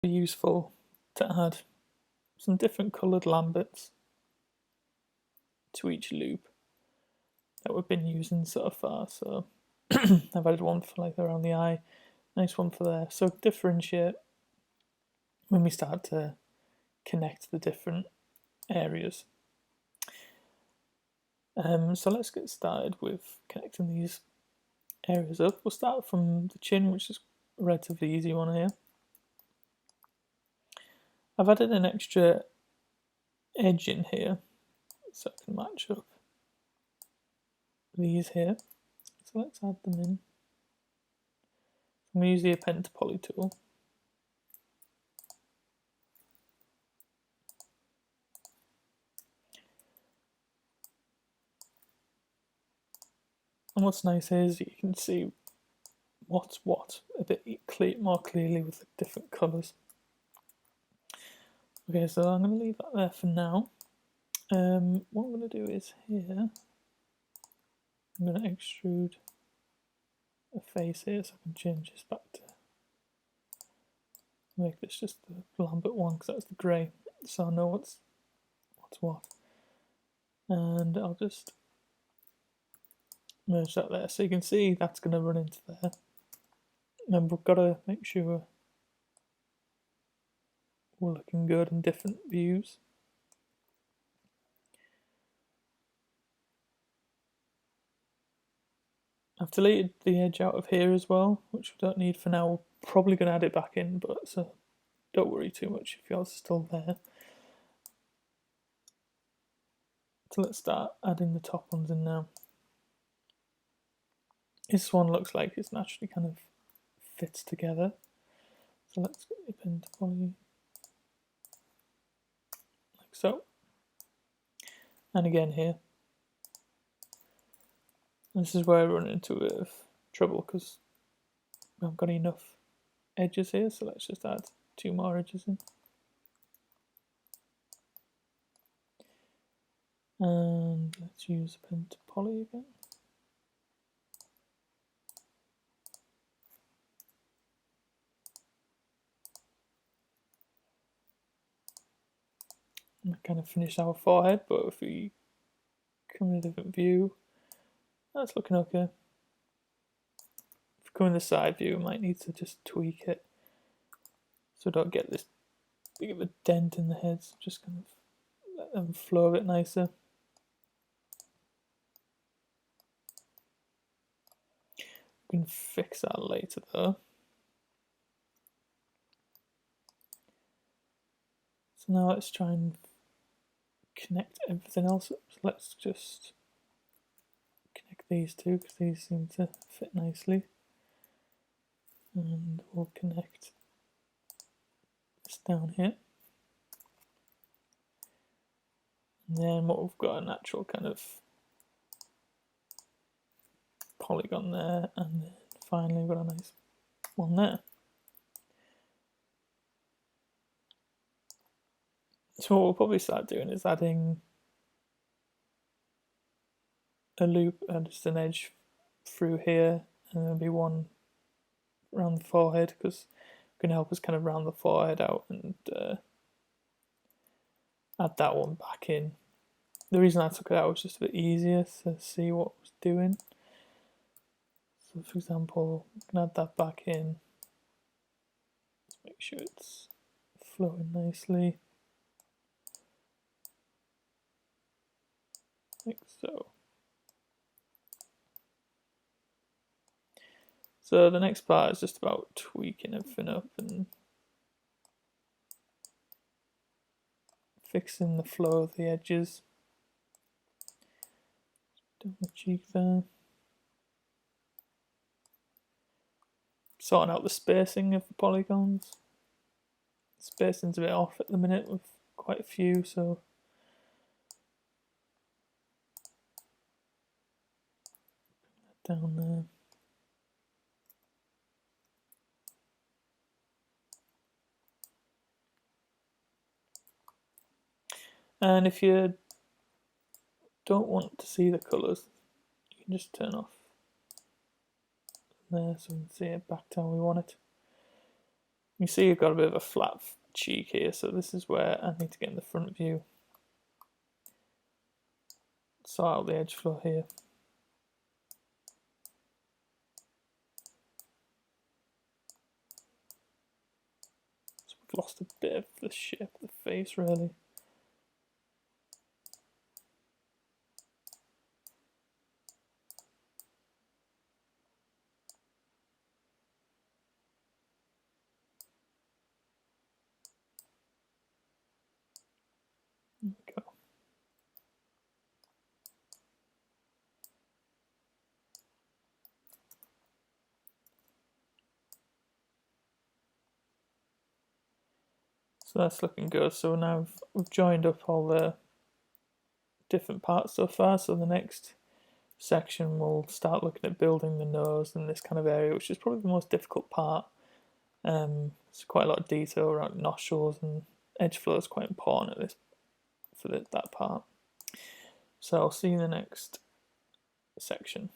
be useful to add some different coloured Lamberts to each loop that we've been using so far. So I've added one for like around the eye, nice one for there. So differentiate when we start to connect the different areas. So let's get started with connecting these areas up. We'll start from the chin, which is a relatively easy one here. I've added an extra edge in here so I can match up these here. So let's add them in. I'm going to use the Append to Poly tool. And what's nice is you can see what's what a bit more clearly with the different colours. Okay, so I'm going to leave that there for now. What I'm going to do is here, I'm going to extrude a face here so I can change this back to make this just the Lambert one because that's the grey, so I know what's what. And I'll just merge that there so you can see that's going to run into there. And we've got to make sure we're looking good in different views. I've deleted the edge out of here as well, which we don't need for now. We're probably going to add it back in, but so don't worry too much if yours is still there. So let's start adding the top ones in now. This one looks like it's naturally kind of fits together. So let's get the Append to Poly like so. And again here. This is where I run into a bit of trouble because we haven't got enough edges here, so let's just add 2 more edges in. And let's use Append to Poly again. And kind of finish our forehead, but if we come in a different view, that's looking okay. If we come in the side view, we might need to just tweak it so we don't get this big of a dent in the heads, just kind of let them flow a bit nicer. We can fix that later though. So now let's try and connect everything else up. So let's just connect these two because these seem to fit nicely. And we'll connect this down here. And then what we've got a natural kind of polygon there, and then finally we've got a nice one there. So what we'll probably start doing is adding a loop and just an edge through here, and there'll be one around the forehead because it's going to help us kind of round the forehead out and add that one back in. The reason I took it out was just a bit easier to see what it was doing. So for example, I can add that back in. Let's make sure it's flowing nicely. Like so. So the next part is just about tweaking everything up and fixing the flow of the edges. Down the cheek there. Sorting out the spacing of the polygons. Spacing's a bit off at the minute with quite a few, so bring that down there. And if you don't want to see the colours, you can just turn off there so we can see it back to how we want it. You see you've got a bit of a flat cheek here, so this is where I need to get in the front view. Sort out the edge flow here. So we've lost a bit of the shape of the face, really. There we go. So that's looking good. So now we've joined up all the different parts so far. So the next section we'll start looking at building the nose in this kind of area, which is probably the most difficult part. There's quite a lot of detail around nostrils, and edge flow is quite important at this for that part. So I'll see you in the next section.